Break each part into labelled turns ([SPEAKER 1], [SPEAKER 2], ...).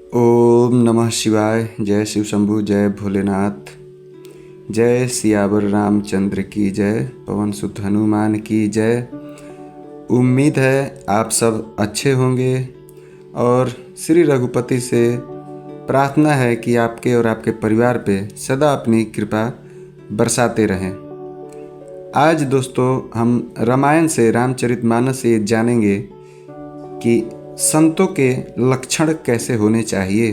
[SPEAKER 1] ओम नमः शिवाय। जय शिव शंभु, जय भोलेनाथ, जय सियावर रामचंद्र की जय, पवन सुत हनुमान की जय। उम्मीद है आप सब अच्छे होंगे और श्री रघुपति से प्रार्थना है कि आपके और आपके परिवार पे सदा अपनी कृपा बरसाते रहें। आज दोस्तों हम रामायण से, रामचरितमानस से जानेंगे कि संतों के लक्षण कैसे होने चाहिए।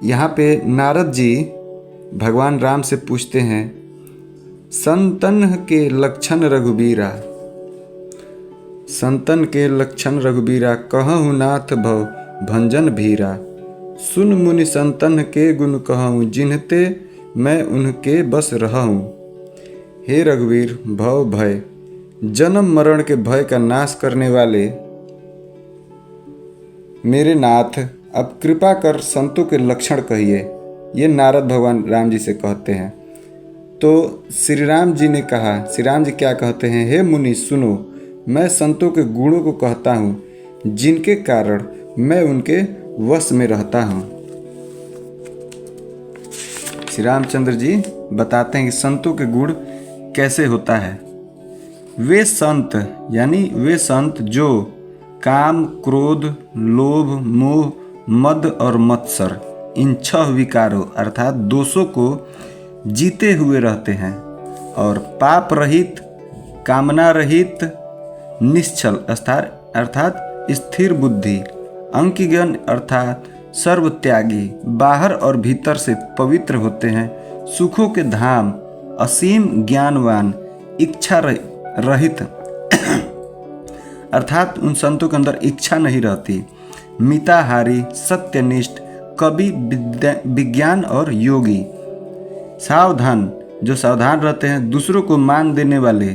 [SPEAKER 1] यहाँ पे नारद जी भगवान राम से पूछते हैं, संतन के लक्षण रघुबीरा, संतन के लक्षण रघुबीरा, कहूँ नाथ भव भंजन भीरा। सुन मुनि संतन के गुण कहूँ, जिन्हते मैं उनके बस रहूँ। हे रघुवीर, भव भय, जन्म मरण के भय का नाश करने वाले मेरे नाथ, अब कृपा कर संतों के लक्षण कहिए। ये नारद भगवान राम जी से कहते हैं। तो श्री राम जी ने कहा, श्री राम जी क्या कहते हैं, हे मुनि सुनो, मैं संतों के गुणों को कहता हूँ, जिनके कारण मैं उनके वश में रहता हूँ। श्री रामचंद्र जी बताते हैं कि संतों के गुण कैसे होता है। वे संत यानी वे संत जो काम, क्रोध, लोभ, मोह, मद और मत्सर, इन 6 विकारों अर्थात दोषों को जीते हुए रहते हैं और पाप रहित, कामना रहित, निश्चल अर्थात स्थिर बुद्धि, अंकिगण अर्थात सर्वत्यागी, बाहर और भीतर से पवित्र होते हैं, सुखों के धाम, असीम ज्ञानवान, इच्छा रहित अर्थात उन संतों के अंदर इच्छा नहीं रहती, मिताहारी, सत्यनिष्ठ, कवि, विज्ञान और योगी, सावधान, जो सावधान रहते हैं, दूसरों को मान देने वाले,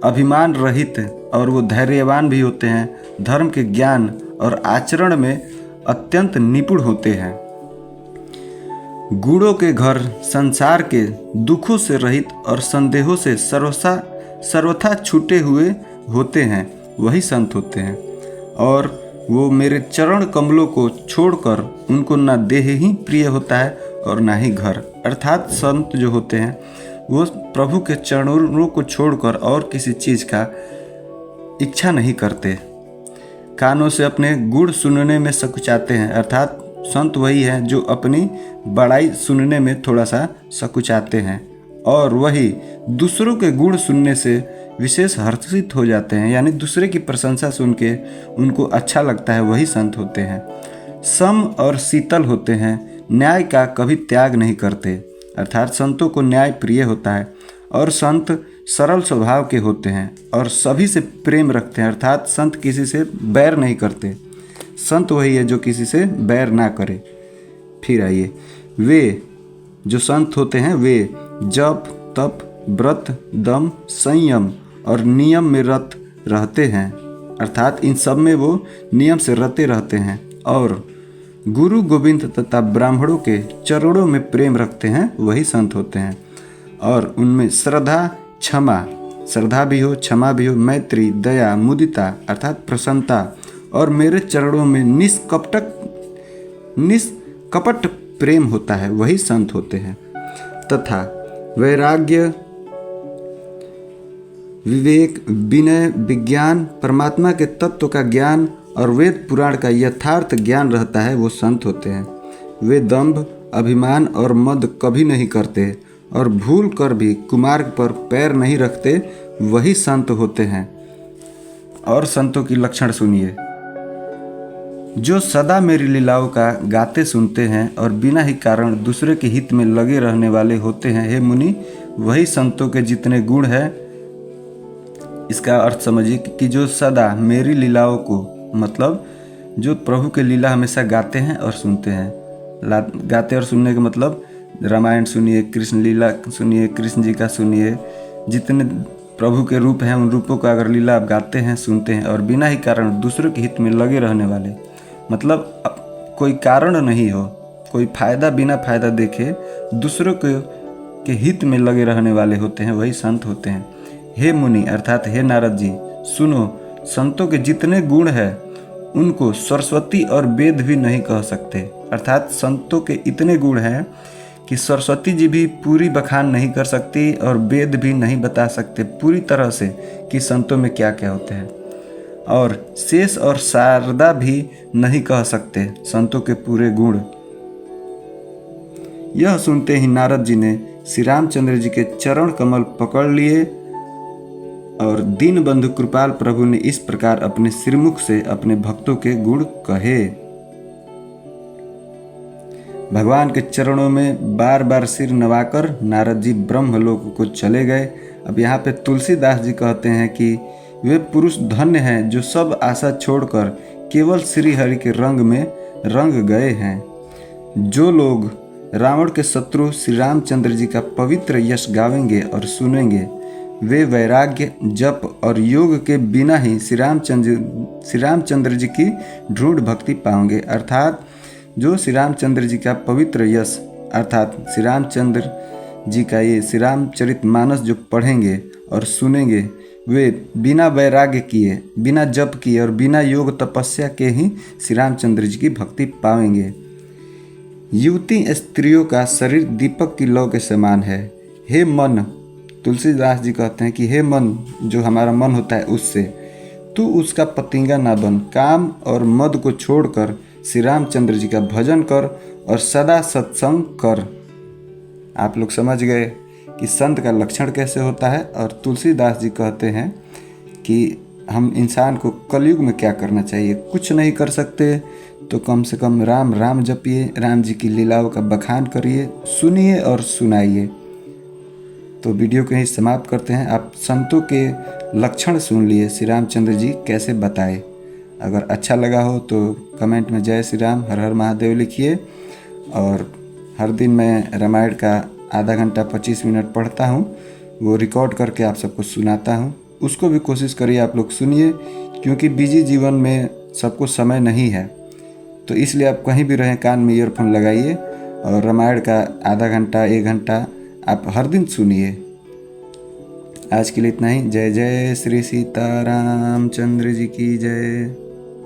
[SPEAKER 1] अभिमान रहित और वो धैर्यवान भी होते हैं, धर्म के ज्ञान और आचरण में अत्यंत निपुण होते हैं, गुणों के घर, संसार के दुखों से रहित और संदेहों से सर्वथा छूटे हुए होते हैं, वही संत होते हैं। और वो मेरे चरण कमलों को छोड़कर, उनको ना देह ही प्रिय होता है और ना ही घर, अर्थात संत जो होते हैं वो प्रभु के चरणों को छोड़कर और किसी चीज़ का इच्छा नहीं करते, कानों से अपने गुण सुनने में सकुचाते हैं, अर्थात संत वही है जो अपनी बड़ाई सुनने में थोड़ा सा सकुचाते हैं और वही दूसरों के गुण सुनने से विशेष हर्षित हो जाते हैं, यानी दूसरे की प्रशंसा सुन के उनको अच्छा लगता है, वही संत होते हैं। सम और शीतल होते हैं, न्याय का कभी त्याग नहीं करते, अर्थात संतों को न्याय प्रिय होता है और संत सरल स्वभाव के होते हैं और सभी से प्रेम रखते हैं, अर्थात संत किसी से बैर नहीं करते। संत वही है जो किसी से बैर ना करे। फिर आइए, वे जो संत होते हैं वे जप, तप, व्रत, दम, संयम और नियम में रत रहते हैं, अर्थात इन सब में वो नियम से रते रहते हैं और गुरु गोविंद तथा ब्राह्मणों के चरणों में प्रेम रखते हैं, वही संत होते हैं। और उनमें श्रद्धा, क्षमा, श्रद्धा भी हो, क्षमा भी हो, मैत्री, दया, मुदिता अर्थात प्रसन्नता और मेरे चरणों में निष्कपट प्रेम होता है, वही संत होते हैं। तथा वैराग्य, विवेक, विनय, विज्ञान, परमात्मा के तत्व का ज्ञान और वेद पुराण का यथार्थ ज्ञान रहता है, वो संत होते हैं। वे दंभ, अभिमान और मद कभी नहीं करते और भूल कर भी कुमार्ग पर पैर नहीं रखते, वही संत होते हैं। और संतों की लक्षण सुनिए। जो सदा मेरी लीलाओं का गाते सुनते हैं और बिना ही कारण दूसरे के हित में लगे रहने वाले होते हैं, हे मुनि, वही संतों के जितने गुण हैं। इसका अर्थ समझिए कि जो सदा मेरी लीलाओं को, मतलब जो प्रभु के लीला हमेशा गाते हैं और सुनते हैं। गाते और सुनने का मतलब रामायण सुनिए, कृष्ण लीला सुनिए, कृष्ण जी का सुनिए, जितने प्रभु के रूप हैं उन रूपों का अगर लीला आप गाते हैं, सुनते हैं और बिना ही कारण दूसरों के हित में लगे रहने वाले, मतलब कोई कारण नहीं हो, कोई फायदा बिना फायदा देखे दूसरों के हित में लगे रहने वाले होते हैं, वही संत होते हैं। हे मुनि अर्थात हे नारद जी, सुनो, संतों के जितने गुण हैं उनको सरस्वती और वेद भी नहीं कह सकते। अर्थात संतों के इतने गुण हैं कि सरस्वती जी भी पूरी बखान नहीं कर सकती और वेद भी नहीं बता सकते पूरी तरह से कि संतों में क्या क्या होते हैं, और शेष और शारदा भी नहीं कह सकते संतों के पूरे गुण। यह सुनते ही नारद जी ने श्री रामचंद्र जी के चरण कमल पकड़ लिए और दीनबंधु कृपाल प्रभु ने इस प्रकार अपने श्रीमुख से अपने भक्तों के गुण कहे। भगवान के चरणों में बार बार सिर नवाकर नारद जी ब्रह्मलोक को चले गए। अब यहाँ पे तुलसीदास जी कहते हैं कि वे पुरुष धन्य हैं जो सब आशा छोड़कर केवल श्री हरि के रंग में रंग गए हैं। जो लोग रावण के शत्रु श्री रामचंद्र जी का पवित्र यश गावेंगे और सुनेंगे, वे वैराग्य, जप और योग के बिना ही श्री रामचंद्र जी की दृढ़ भक्ति पाएंगे। अर्थात जो श्री रामचंद्र जी का पवित्र यश अर्थात श्री रामचंद्र जी का ये श्री रामचरितमानस जो पढ़ेंगे और सुनेंगे, वे बिना वैराग्य किए, बिना जप किए और बिना योग तपस्या के ही श्री रामचंद्र जी की भक्ति पाएंगे। युवती स्त्रियों का शरीर दीपक की लौ के समान है। हे मन, तुलसीदास जी कहते हैं कि हे मन, जो हमारा मन होता है उससे तू उसका पतिंगा ना बन। काम और मद को छोड़कर श्री रामचंद्र जी का भजन कर और सदा सत्संग कर। आप लोग समझ गए कि संत का लक्षण कैसे होता है। और तुलसीदास जी कहते हैं कि हम इंसान को कलयुग में क्या करना चाहिए। कुछ नहीं कर सकते तो कम से कम राम राम जपिए, राम जी की लीलाओं का बखान करिए, सुनिए और सुनाइए। तो वीडियो को यहीं समाप्त करते हैं। आप संतों के लक्षण सुन लिए, श्री रामचंद्र जी कैसे बताए। अगर अच्छा लगा हो तो कमेंट में जय श्री राम, हर हर महादेव लिखिए। और हर दिन मैं रामायण का आधा घंटा 25 मिनट पढ़ता हूँ, वो रिकॉर्ड करके आप सबको सुनाता हूँ। उसको भी कोशिश करिए आप लोग सुनिए, क्योंकि बिजी जीवन में सबको समय नहीं है। तो इसलिए आप कहीं भी रहें कान में ईयरफोन लगाइए और रामायण का आधा घंटा 1 घंटा आप हर दिन सुनिए। आज के लिए इतना ही। जय जय श्री सीतारामचंद्र जी की जय।